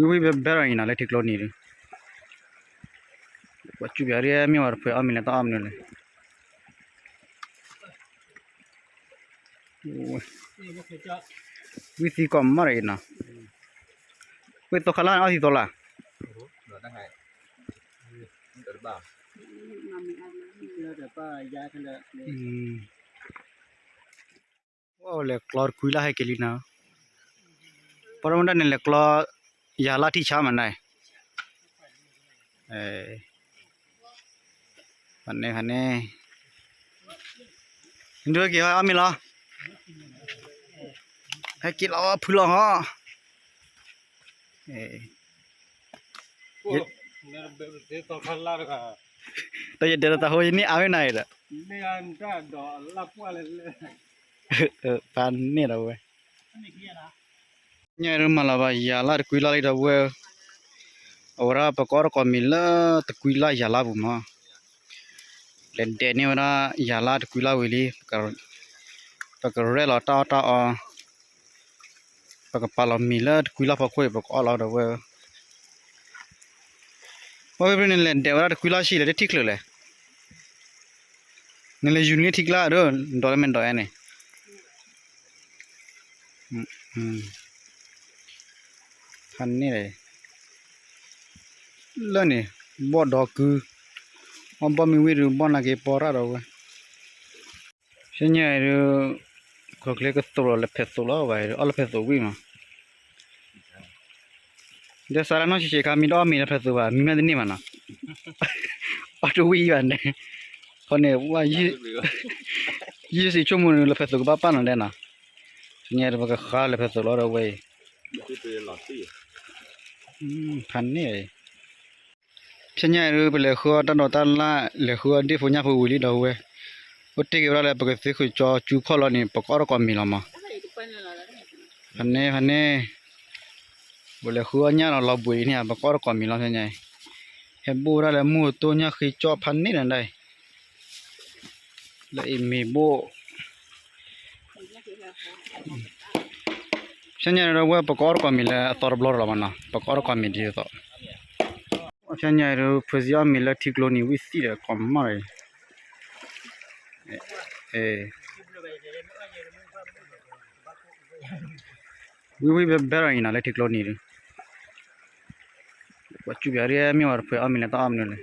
we better ina le tiklo ni ri bachu biari mi war fe amine ta amne le we si kom mare ina we to khala a si to la nó đang hay được ba wow le klor kuila hai kelina paramanda ne le klor yala thi cha manai hane ndu ki ha amila hai ki la phulo ha thế to khăn la được à ta de ta ho ni ave nai daนี่อันก็ดอลับว่าเลย pan ni da we nya ru mala ba yala kuila lai da we ora pakor ko mila ta kuila yala bu ma len de ni ora yala ta kuila we li pakar re la ta pakar pala mila ta kuila pa khoi pa ko la da we oi bre ne len de ora ta kuila shi le thik le le ne le junior thik la ro dolmen do ane han ni le le ni bo do ku on ba mi wi ru bon la ke pora ro we senya ru kokle ka to le phe to la ba ru al phe to wi ma de sara no chi ka mi do mi le phe to ba mi ma ni ma na auto wi ba ne kone wa yi si chomu le phe to ba pa na le na senya ru ba ka kha le phe to lo ro we phan ni senya ru be le kho ta no ta la le kho di fu nya fu wi li do we o te ke ra le ba ke se khu cho chu kho lo ni pa ko ro ko mi lo ma hane bo le kho nya lo bui ni ba ko ro ko mi lo senya he bu ra le mu to nya khi cho phan ni nan dai le mi bo senya ro we pa ko ro ko mi le tor blor lo ma na pa ko ro ko mi di to senya ro phuzia mi le thik lo ni wi si le kom ma we better ina le thik lo ni ri bachu biari mi war fe amine ta amne le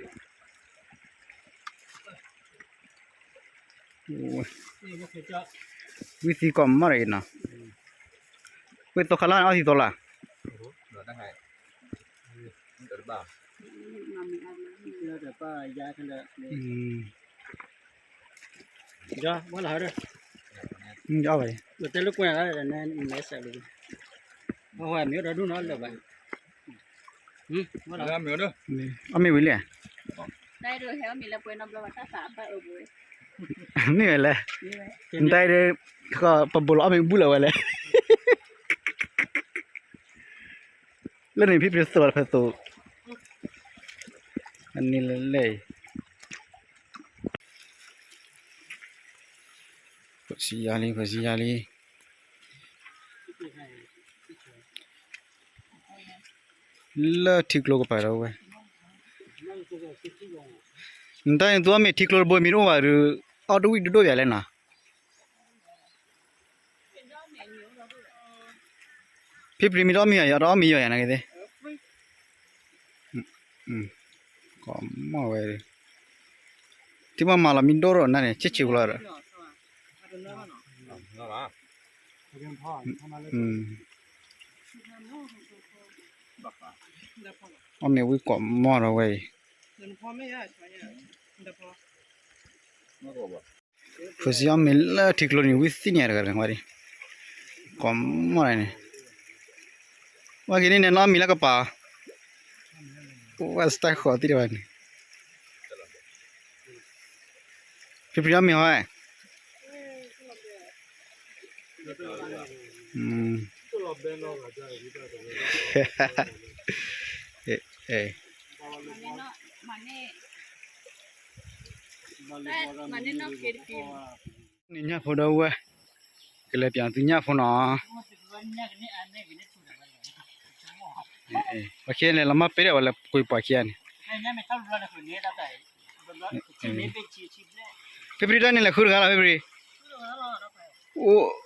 we si kom mare ina we to khala a si to la nó đang hay được ba được ba giá cái là giá quá là rồi ja vậy được tới lúc quen rồi nên lấy sợ luôn hoa hoa miếu đó đúng nó là vậy quá là miếu đó ami wi le đây rồi héo mình là quên năm rồi ta xả ba ở buổi ni le dai de ko pa bolo ami bu la wala le ni pi so la fa so an ni le Pasi yali la thik lo ko pa ro we ndai to me thik lo bo mi ro wa ru auto wi do ya le na phi pri mi do mi ya ro mi ya na ke de ko ma we ti ma la mi do ro na ne che che ko la nó là ame wi ko mo ro we nó có ba phuzia mi la thik lo ni wi si ni ra ga ngari ko mo ne wa ki ni ne la mi la ka pa wa sta kho ti ba ni phi mi hai Ninya photo we kele pian tu nya phone โอเคเลยละมาเปเดวละกุยปาเคียน ไอ้เนี่ยไม่เข้ารู้แล้วคนนี้รับได้ที่ไม่เป็นชีพเนี่ย เฟบริตานี่ละคุรกาละเฟบริ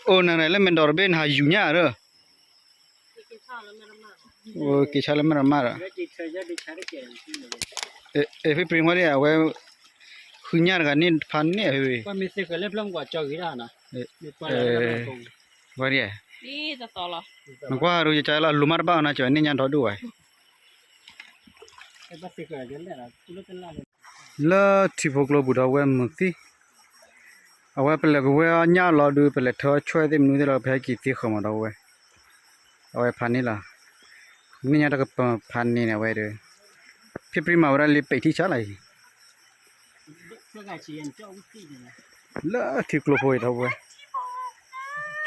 โอ้นั่นแหละมันดอร์เบนหาอยู่เนี่ยเหรอโอ้กิชาละมันมาระเฟบริมาเนี่ยเว้ยคุญญากันนี่พันเนี่ยเฟบริ ก็มีสิ่งเล็บลงกว่าจอกีด้านะว่าเนี่ย นี่จะต่อเหรอ มันว่ารู้จะละลุมารบ้านะจอยนี่ยันทอดูไว้ ไอ้บัสสิ่งเล็บเนี่ยนะคุณรู้เป็นอะไร ละที่พวกเราบุดาเว้มึงสิเอาไว้เป็นเลยเว้ยญาเราดูเป็นเลยเธอช่วยเต็มนู้นที่เราแพ้กี่ที่เข้ามาเราเว้ยเอาไว้พันนี่ล่ะนี่ยังตะกับพันนี่เนี่ยเว้ยเด้อพี่ปริมาเวลาลิไปที่ชาไหล เพื่อการเชียนเจ้าวิธีเนี่ย ละที่กลัวโวยเราเว้ย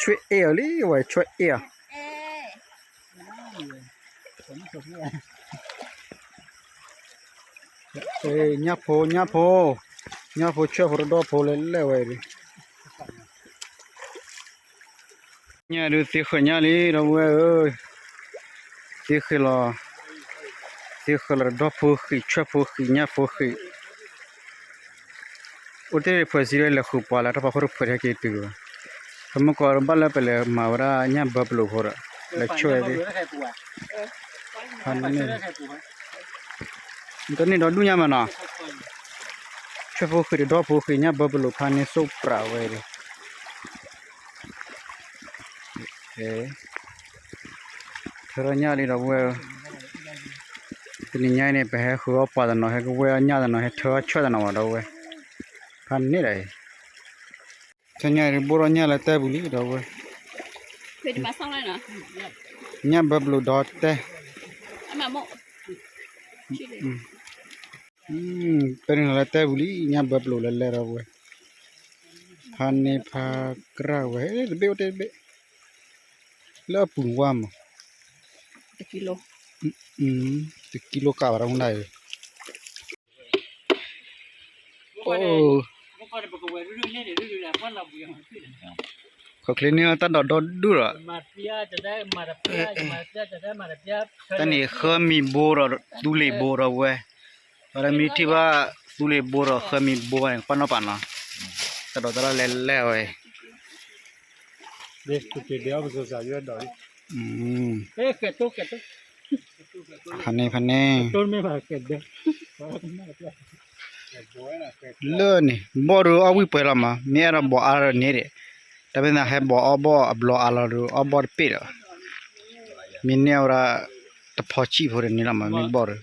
ช่วยเอลิเว้ยช่วยเอ เอ๊ะ ผมสุดเนี่ย เอ้ยญาโพช่วยพวกเราโพเลยเลยเว้ยดิญาดูสิขญาลีเราเว้ยเอ้ยสิขลาสิขลาดอโพขี้ช่วยโพขี้ญาโพขี้อุตส่าห์พอสิเลยละคุปาละถ้าพอรู้พอจะเกิดตัวทำก็บ้านละเป็นเลยมาว่าญาบับลูกหัวละช่วยดิพันนี่ตอนนี้เราดูญามันอ่ะช่วยโพขี้ดอโพขี้ญาบับลูกพันนี่สุปราเว้ยดิเอ้เธอญาลีเราเว้ยทีนี้ญาเนี่ยไปให้หัวปาดหน่อยให้กูเว้ยญาดหน่อยให้เธอช่วยหน่อยเราเว้ยพันนี่เลยฉันญาเนี่ยบัวญาละแต่บุรีเราเว้ย เพื่อจะมาส่งเลยนะ ญาบับลูกดอแต่ เอามาโมชื่อเลย เป็นละแต่บุรีญาบับลูกละเลยเราเว้ยพันนี่พากระเว้ยเบลแล้วปุ่นว่าม กิโล กิโลกว่าเราได้โอ้ ผมก็ได้บอกว่ารู้เนี่ยเดี๋ยวรู้แล้วว่าเราบุญยังขึ้น เขาเคลนี่ตัดดอดดูละ มาเปียจะได้มาเปียจะได้มาเปีย ตอนนี้เขามีโบราดูเลโบราเว้ยอะไรมีที่ว่าดูเลโบราเขามีโบราปานปานนะตัดดอดละเล่เว้ย เด็กที่เดียวมันจะอยู่ดอยเอ๊ะเกิดตุ๊กพันนี่ต้นไม่ผ่าเกิดเด้อเลื่อนนี่บ่รู้เอาวิไปละมาเมียเราบ่อาร์นี่เด้แต่เป็นนะให้บ่เอาบ่อับลออาร์รู้เอาบ่ปิดมีเนี่ยว่าตะพอชีพอนี่ละมามีบ่รู้